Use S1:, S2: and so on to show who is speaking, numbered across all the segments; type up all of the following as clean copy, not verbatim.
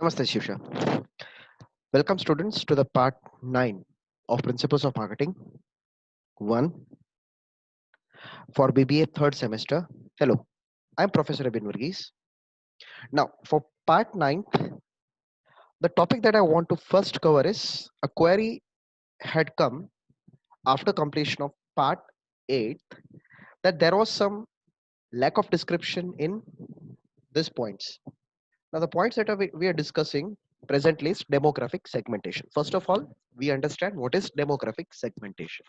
S1: Namaste, Shivsha. Welcome, students, to the part 9 of Principles of Marketing 1 for BBA third semester. Hello, I'm Professor Abhin Varghese. Now, for part 9, the topic that I want to first cover is a query had come after completion of part 8 that there was some lack of description in these points. Now, the points that we are discussing presently is demographic segmentation. First of all, we understand what is demographic segmentation.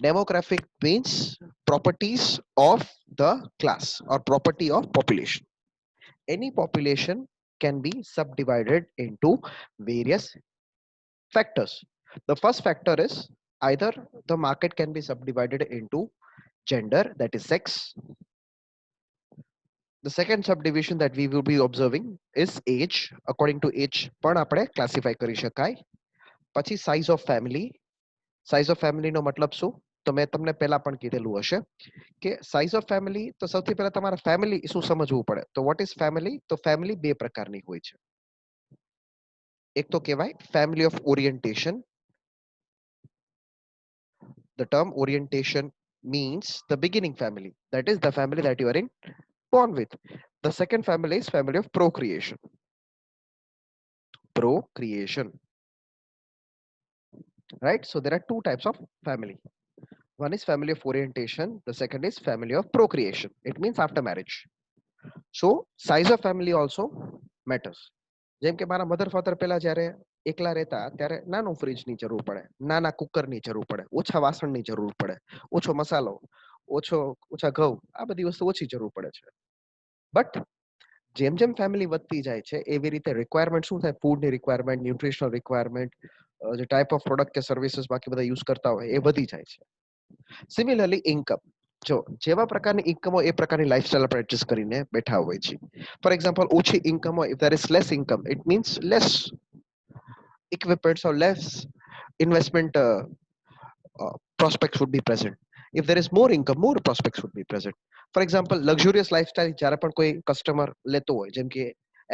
S1: Demographic means properties of the class or property of population. Any population can be subdivided into various factors. The first factor is either the market can be subdivided into gender, that is sex. The second subdivision that we will be observing is age. According to age પણ આપણે classify કરી શકાય. પછી size of family. Size of family નો મતલબ શું? તો મેં તમને પહેલા પણ કીધેલું હશે કે સાઇઝ ઓફ ફેમિલી તો સૌથી પહેલા તમારા ફેમિલી શું સમજવું પડે. તો વોટ ઇઝ ફેમિલી? તો ફેમિલી બે પ્રકારની હોય છે. એક તો કહેવાય family of orientation. The term orientation means the beginning family, that is the family that you are in born with. The second family is family of procreation, right? So there are two types of family. One is family of orientation, the second is family of procreation. It means after marriage. So size of family also matters. જેમ કે મારા mother father પહેલા જ્યારે એકલા રહેતા ત્યારે નાનું ફ્રીજની જરૂર પડે, નાના કુકરની જરૂર પડે, ઓછા વાસણની જરૂર પડે, ઓછો મસાલો, ઓછા ઘઉં, આ બધી વસ્તુ ઓછી જરૂર પડે છે. બટ જેમ જેમ ફેમિલી વધતી જાય છે એવી રીતે રિક્વાયરમેન્ટ શું થાય, ફૂડની રિક્વાયરમેન્ટ, ન્યુટ્રિશનલ રિક્વાયરમેન્ટ, જે ટાઈપ ઓફ પ્રોડક્ટ કે સર્વિસીસ બાકી બધા યુઝ કરતા હોય એ વધી જાય છે. સિમિલરલી ઇન્કમ, જો જેવા પ્રકારની ઇન્કમ હોય એ પ્રકારની લાઈફસ્ટાઈલ આપણે એડજસ્ટ કરીને બેઠા હોય છે. ફોર એક્ઝામ્પલ, ઓછી ઇન્કમ હોય, if there is less income, it means less equipments or less investment prospects would be present. If there is more income, more prospects would be present. For example, luxurious lifestyle જ્યારે પણ કોઈ customer લેતો હોય, જેમ કે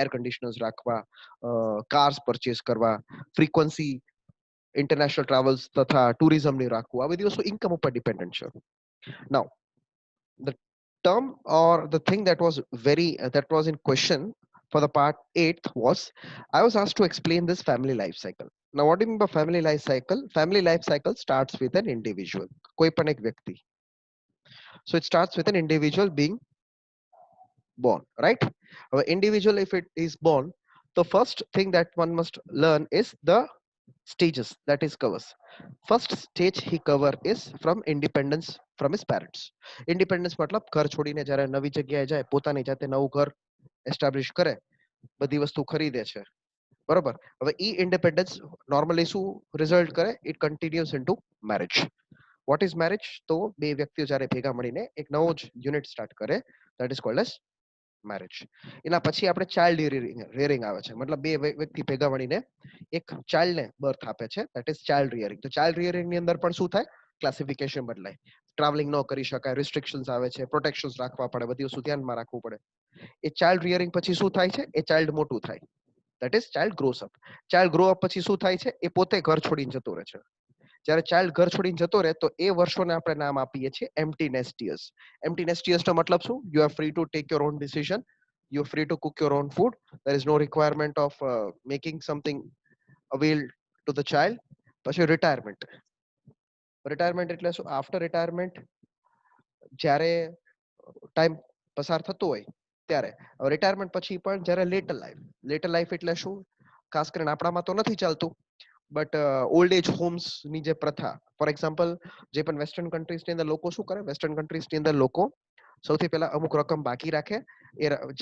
S1: air conditioners રાખવા, cars purchase કરવા, frequency international travels તથા ટુરિઝમની રાખવું, આ બધી વસ્તુ ઇન્કમ ઉપર ડિપેન્ડન્ટ છે. Now, the term or the thing that was in question for the part 8 was I was asked to explain this family life cycle. Now, what do you mean by family life cycle? Family life cycle starts with an individual, કોઈ પણ એક વ્યક્તિ. So it starts with an individual being born, right? Our individual, if it is born, the first thing that one must learn is the stages that is covers. First stage he cover is from independence from his parents. Independence मतलब घर छोड़ीने જ્યારે નવી જગ્યાએ જાય, પોતાની જાતે નવું ઘર એસ્ટાબ્લિશ કરે, બધી વસ્તુ ખરીદે છે, બરોબર? હવે ઈ ઇન્ડિપેન્ડન્સ નોર્મલી શું રિઝલ્ટ કરે? It continuous into marriage. What is marriage? તો બે વ્યક્તિઓ જ્યારે ભેગા મળીને એક નવો જ યુનિટ સ્ટાર્ટ કરે, that is called as marriage. એના પછી આપણે ચાઇલ્ડ રિયરિંગ આવે છે, મતલબ બે વ્યક્તિ ભેગા મળીને એક ચાઇલ્ડને બર્થ આપે છે, ધેટ ઇઝ ચાઇલ્ડ રિયરિંગ. તો ચાઇલ્ડ રિયરિંગ ની અંદર પણ શું થાય? ક્લાસિફિકેશન બદલાય, ટ્રાવેલિંગ ન કરી શકાય, રિસ્ટ્રિક્શન્સ આવે છે, પ્રોટેક્શન્સ રાખવા પડે, બધી વસ્તુ ધ્યાનમાં રાખવું પડે. એ ચાઇલ્ડ રિયરિંગ પછી શું થાય છે? એ ચાઇલ્ડ મોટું થાય, that is child gross up. Child grow up પછી શું થાય છે? એ પોતે ઘર છોડીને જતો રહે છે. જ્યારે ચાઇલ્ડ ઘર છોડીને જતો રહે તો એ વર્ષોને આપણે નામ આપીએ છીએ empty nest years. Empty nest years નો મતલબ શું? You are free to take your own decision, you are free to cook your own food. There is no requirement of making something avail to the child. પછી retirement. Retirement એટલે શું? After retirement જ્યારે time પસાર થતો હોય ત્યારે. Retirement પછી પણ જ્યારે લેટર લાઈફ એટલે શું? ખાસ કરીને આપણામાં તો નથી ચાલતું, બટ ઓલ્ડ એજ હોમ્સ ની જે પ્રથા, ફોર એક્ઝામ્પલ જે પણ વેસ્ટર્ન કન્ટ્રીઝ ની અંદર લોકો શું કરે? વેસ્ટર્ન કન્ટ્રીઝ ની અંદર લોકો સૌથી પહેલા અમુક રકમ બાકી રાખે.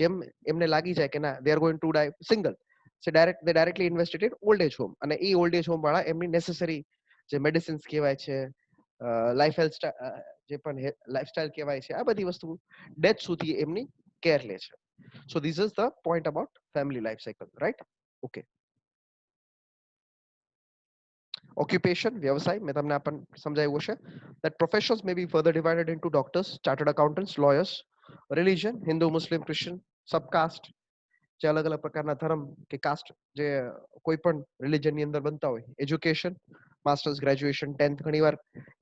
S1: જેમ એમને લાગી જાય કે ના they are going to die single, so directly invested in old age home. અને એ ઓલ્ડ એજ હોમ વાળા એમની નેસેસરી જે મેડિસિન્સ કહેવાય છે, લાઈફ જે પણ લાઈફસ્ટાઈલ કહેવાય છે, આ બધી વસ્તુ ડેથ સુધી એમની કેર લે છે. So this is the point about family life cycle, right? Okay. Occupation, વ્યવસાય, મેં તમને આ પણ સમજાવ્યું હશે. That professions may be further divided into doctors, chartered accountants, lawyers, religion, Hindu, Muslim, Christian, subcaste, જે અલગ અલગ પ્રકારના ધર્મ કે કાસ્ટ જે કોઈ પણ રિલિજન ની અંદર બનતા હોય, એજ્યુકેશન, માસ્ટર્સ, ગ્રેજ્યુએશન, 10th ઘણીવાર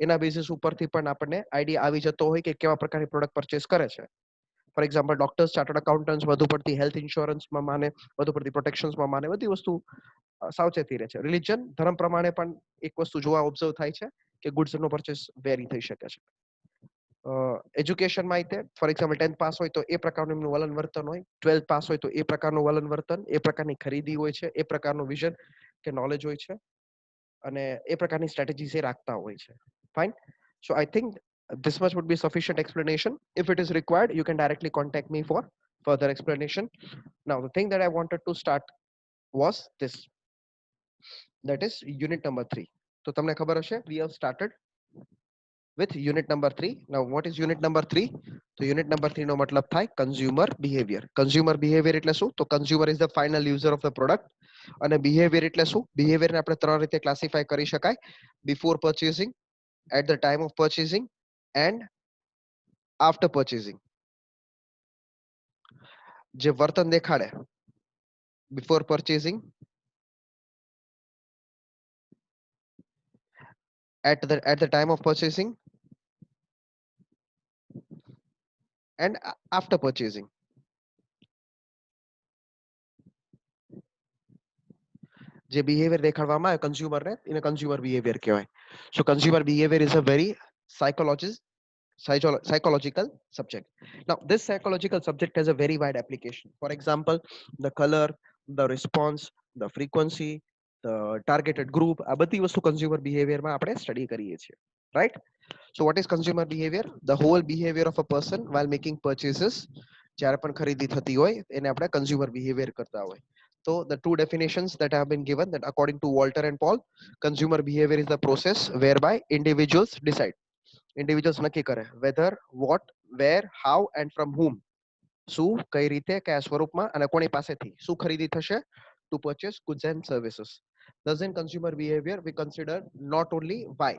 S1: એના બેસિસ ઉપરથી પણ આપણને આઈડિયા આવી જતો હોય કે કેવા પ્રકારની પ્રોડક્ટ પરચેસ કરે છે. For example doctors, chartered accountants વધુ પડતી હેલ્થ ઇન્સ્યોરન્સમાં માને, વધુ પડતી પ્રોટેક્શન્સમાં માને, બધી વસ્તુ સાવચેતી રહે છે. રિલિજન, ધર્મ પ્રમાણે પણ એક વસ્તુ જોવા ઓબ્ઝર્વ થાય છે કે ગુડ્સ નો પરચેસ વેરી થઈ શકે છે. એજ્યુકેશનમાં તે ફોર એક્ઝામ્પલ 10th પાસ હોય તો એ પ્રકારનું એમનું વલણ વર્તન હોય, 12th પાસ હોય તો એ પ્રકારનું વલણ વર્તન, એ પ્રકારની ખરીદી હોય છે, એ પ્રકારનું વિઝન કે નોલેજ હોય છે, અને એ પ્રકારની સ્ટ્રેટેજીસ એ રાખતા હોય છે. Fine. So I think this much would be sufficient explanation. If it is required, you can directly contact me for further explanation. Now, the thing that I wanted to start was this. That is unit number 3. So તમને ખબર હશે, we have started with unit number 3. Now, what is unit number 3? So unit number 3 નો મતલબ થાય consumer behavior. Consumer behavior એટલે શું? તો consumer is the final user of the product. અને behavior એટલે શું? Behavior ને આપણે ત્રણ રીતે ક્લાસિફાય કરી શકાય: before purchasing, at the time of purchasing, and after purchasing. જે વર્તન દેખાડે before purchasing, at the time of purchasing, and after purchasing. જે બિહેવિયર દેખાડવામાં આવે કન્ઝ્યુમર ને, એને કન્ઝ્યુમર બિહેવિયર કહેવાય. So consumer behaviour is a very psychological subject. Now, this psychological subject has a very wide application. For example, the color, the response, the frequency, the targeted group, આ બધી વસ્તુ consumer બિહેવિયરમાં આપણે study કરીએ છીએ, right? So what is consumer behavior? The whole behavior of a person while making purchases. જ્યારે પણ ખરીદી થતી હોય એને આપણે consumer behavior કરતા હોય. So the two definitions that have been given, that according to Walter and Paul, consumer behavior is the process whereby individuals decide. Individuals નક્કી કરે whether, what, where, how and from whom. શું, કઈ રીતે, કયા સ્વરૂપમાં અને કોની પાસેથી શું ખરીદી થશે, to purchase goods and services. Thus in consumer behavior we consider not only why.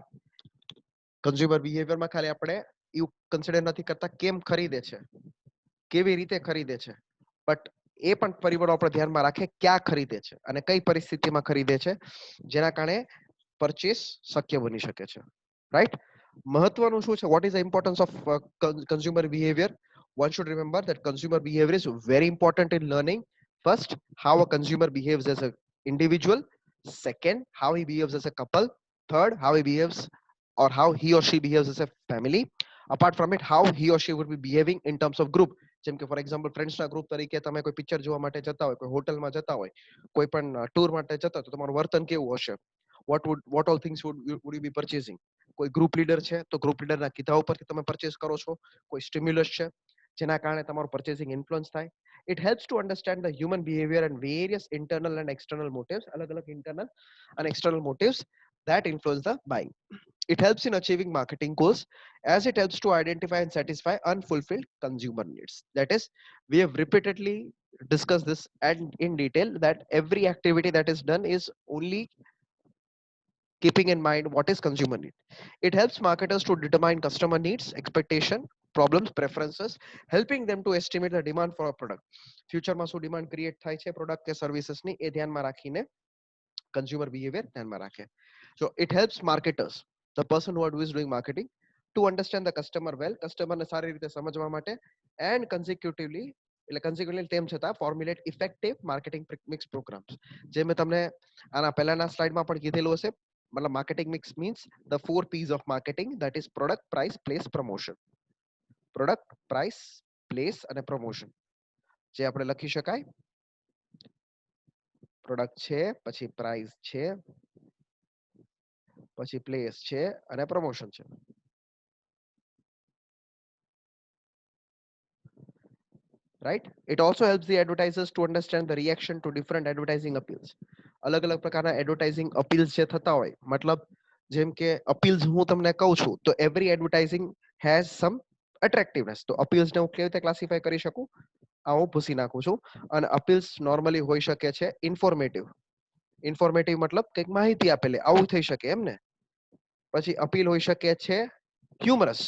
S1: Consumer બિહેવિયરમાં ખાલી આપણે એવું કન્સિડર નથી કરતા કેમ ખરીદે છે, કેવી રીતે ખરીદે છે, બટ એ પણ પરિબળો આપણે ધ્યાનમાં રાખે ક્યાં ખરીદે છે અને કઈ પરિસ્થિતિમાં ખરીદે છે, જેના કારણે પરચેસ શક્ય બની શકે છે, રાઈટ? મહત્વનું શું છે, what is the importance of consumer behavior? One should remember that consumer behavior is very important in learning. First, how a consumer behaves as an individual. Second, how he behaves as a couple. Third, how he behaves or how he or she behaves as a family. Apart from it, how he or she would be behaving in terms of group. જેમ કે for example ફ્રેન્ડ્સના group તરીકે તમે કોઈ picture જોવા માટે જતા હોય, કોઈ હોટલમાં જતા હોય, કોઈ પણ ટૂર માટે જતા હોય, તો તમારું વર્તન કેવું હશે? what all things would you be purchasing? કોઈ ગ્રુપ લીડર છે તો ગ્રુપ લીડરના કીધા ઉપરથી તમે પરચેસ કરો છો. કોઈ સ્ટિમ્યુલસ છે જેના કારણે તમારું પર્ચેસિંગ ઇન્ફ્લુઅન્સ થાય. It helps to understand the human behavior and various internal and external motives, અલગ અલગ internal and external motives that influence the buying. It helps in achieving marketing goals, as it helps to identify and satisfy unfulfilled consumer needs. That is, we have repeatedly discussed this and in detail that every activity that is done is only keeping in mind what is consumer need. It helps marketers to determine customer needs, expectation, problems, preferences, helping them to estimate the demand for a product. ફ્યુચરમાં શું demand create થાય છે product કે સર્વિસીસની, એ ધ્યાનમાં રાખીને consumer behavior ધ્યાનમાં રાખે. So it helps marketers, the person who is doing marketing, to understand the customer well, કસ્ટમરને સારી રીતે સમજવા માટે, and consecutively એટલે consequently તેમ છતાં formulate effective marketing mix programs. જે મેં તમને આના પહેલાના સ્લાઇડમાં પણ કીધેલું હશે, મતલબ marketing mix means the 4 P's of marketing, that is product, price, place, promotion. Product, price, place અને promotion. જે આપણે લખી શકાય, પ્રોડક્ટ છે, પછી પ્રાઇસ છે, પછી પ્લેસ છે અને પ્રમોશન છે. Right? It also helps the advertisers to understand the reaction to different advertising appeals. અલગ અલગ પ્રકારના એડવર્ટાઇઝિંગ અપીલ્સ જે થતા હોય, મતલબ જેમ કે અપીલ્સ હું તમને કહું છું તો એવરી એડવર્ટાઇઝિંગ હેઝ સમ અટ્રેક્ટિવનેસ. તો અપીલ્સને હું કેવી રીતે ક્લાસિફાય કરી શકું, આ હું ભૂસી નાખું છું. અને અપીલ્સ નોર્મલી હોઈ શકે છે ઇન્ફોર્મેટિવ. ઇન્ફોર્મેટિવ મતલબ કંઈક માહિતી આપેલી, આવું થઈ શકે એમ ને. પછી અપીલ હોઈ શકે છે હ્યુમરસ,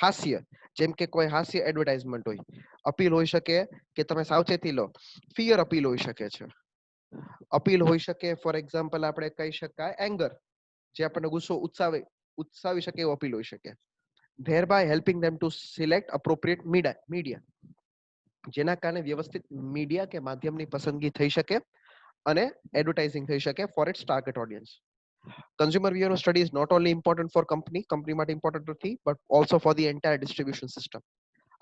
S1: હાસ્ય, જેમ કે કોઈ હાસ્ય એડવર્ટાઇઝમેન્ટ હોય, અપીલ હોઈ શકે કે તમે સાવચેતી લો, ફિયર અપીલ હોઈ શકે છે. અપીલ હોઈ શકે ફોર એક્ઝામ્પલ આપણે કહી શકાય એંગર, જે આપણને ગુસ્સો ઉત્સાવી શકે એવું અપીલ હોઈ શકે. thereby helping them to select appropriate media, જેના કારણે વ્યવસ્થિત મીડિયા કે માધ્યમની પસંદગી થઈ શકે અને એડવર્ટાઇઝિંગ થઈ શકે for its target audience. Consumer behaviour study is not only important for company માટે ઇમ્પોર્ટન્ટ નથી, but also for the entire distribution system.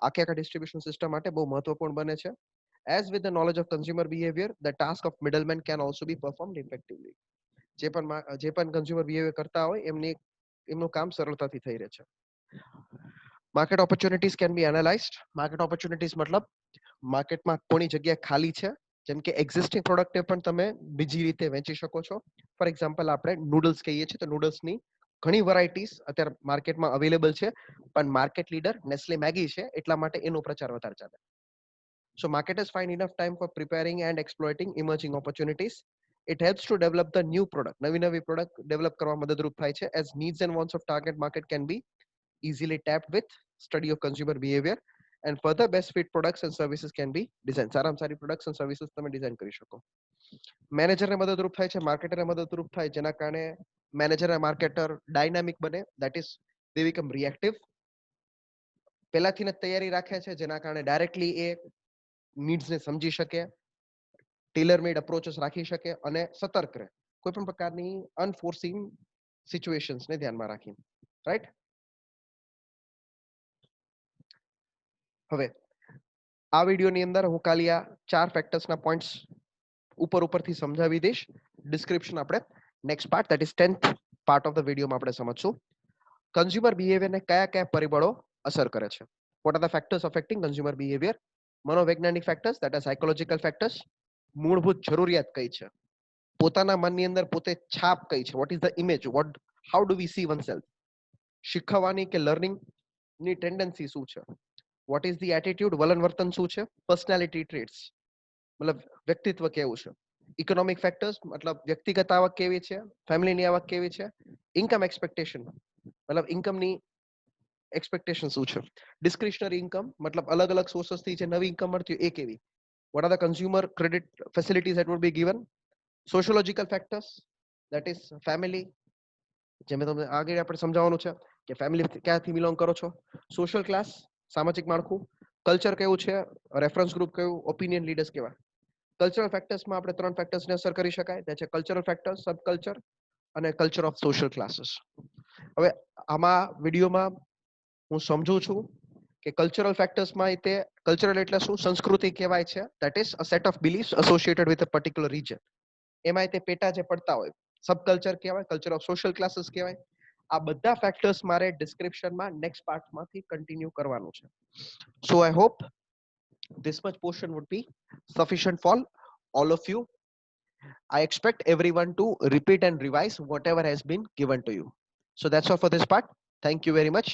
S1: આખા ડિસ્ટ્રીબ્યુશન સિસ્ટમ માટે બહુ મહત્વપૂર્ણ બને છે. As with the knowledge of consumer behavior, the task of middleman can also be performed effectively. જે પણ કન્ઝ્યુમર બિહેવિયર કરતા હોય એમનું કામ સરળતાથી થઈ રહે છે. Market opportunities can be analysed. Market opportunities મતલબ માર્કેટમાં કોની જગ્યા ખાલી છે, જેમ કે એક્ઝિસ્ટિંગ પ્રોડક્ટને પણ તમે બીજી રીતે વેચી શકો છો. ફોર એક્ઝામ્પલ આપણે નૂડલ્સ કહીએ છીએ તો નૂડલ્સની ઘણી વેરાયટીઝ અત્યારે માર્કેટમાં અવેલેબલ છે, પણ માર્કેટ લીડર નેસ્લે મેગી છે, એટલા માટે એનો પ્રચાર વધારે ચાલે. So marketers find enough time for preparing and exploiting emerging opportunities. It helps to develop the new product. નવી પ્રોડક્ટ ડેવલપ કરવા મદદરૂપ થાય છે, as needs and wants of target market can be easily tapped with study of consumer behavior, and further best fit products and services can be designed. સારામાં સારી products and services તમે design કરી શકો. મેનેજરને મદદરૂપ થાય છે, માર્કેટરને મદદરૂપ થાય, જેના કારણે મેનેજર અને માર્કેટર ડાયનામિક બને, that is they become reactive. પહેલાથી જ તૈયારી રાખે છે, જેના કારણે ડાયરેક્ટલી એ નીડ્સને સમજી શકે, ટેલર મેડ અપ્રોચેસ રાખી શકે અને સતર્ક રહે કોઈ પણ પ્રકારની અનફોર્સિંગ સિચ્યુએશન્સને ધ્યાનમાં રાખીને. રાઈટ. હવે આ વિડીયોની અંદર હું ખાલી આ 4 ફેક્ટર્સના પોઈન્ટ્સ ઉપરથી સમજાવી દઈશ. ડિસ્ક્રિપ્શન આપણે next part that is 10th part of the વિડીયોમાં આપણે સમજશું. કન્ઝ્યુમર બિહેવિયરને કયા કયા પરિબળો અસર કરે છે. What are the factors affecting consumer behaviour? મનોવૈજ્ઞાનિક factors, that are psychological factors. મૂળભૂત જરૂરિયાત કઈ છે, પોતાના મનની અંદર પોતે છાપ કઈ છે, what is the image, what how do we see oneself. શીખવાની કે લર્નિંગ ની ટેન્ડન્સી શું છે, વોટ ઇઝ ધી એટીટ્યુડ, વલણ વર્તન શું છે, પર્સનાલિટી ટ્રેટ્સ મતલબ વ્યક્તિત્વ કેવું છે. ઇકોનોમિક ફેક્ટર્સ મતલબ વ્યક્તિગત આવક કેવી છે, ફેમિલીની આવક કેવી છે, ઇન્કમ એક્સપેક્ટેશન મતલબ ઇન્કમની એક્સપેક્ટેશન શું છે, ડિસ્ક્રિશનરી ઇન્કમ મતલબ અલગ અલગ સોર્સથી જે નવી ઇન્કમ મળતી હોય એ કેવી, what are the consumer credit facilities that would be given. Sociological factors, that is family, જે મેં તમને આગળ આપણે સમજાવવાનું છે કે ફેમિલી ક્યાંથી બિલોંગ કરો છો, સોશિયલ ક્લાસ સામાજિક માળખું, કલ્ચર કેવું છે, રેફરન્સ ગ્રુપ કેવું, ઓપિનિયન લીડર્સ કેવા. કલ્ચરલ ફેક્ટર્સમાં આપણે 3 ફેક્ટર્સને અસર કરી શકાય, તે છે કલ્ચરલ ફેક્ટર્સ, સબ કલ્ચર અને કલ્ચર ઓફ સોશિયલ ક્લાસીસ. હવે આમાં વિડીયોમાં હું સમજું છું કે કલ્ચરલ ફેક્ટર્સમાં તે કલ્ચરલ એટલે શું, સંસ્કૃતિ કહેવાય છે, that is a set of beliefs associated with a particular region. એમાં તે પેટા જે પડતા હોય સબ કલ્ચર કહેવાય, કલ્ચર ઓફ સોશિયલ ક્લાસીસ કહેવાય. આ બધા ફેક્ટર્સ મારે ડિસ્ક્રિપ્શનમાં નેક્સ્ટ પાર્ટમાંથી કન્ટિન્યુ કરવાનું છે. So I hope this much portion would be sufficient for all of you. I expect everyone to repeat and revise whatever has been given to you. So that's all for this part. Thank you very much.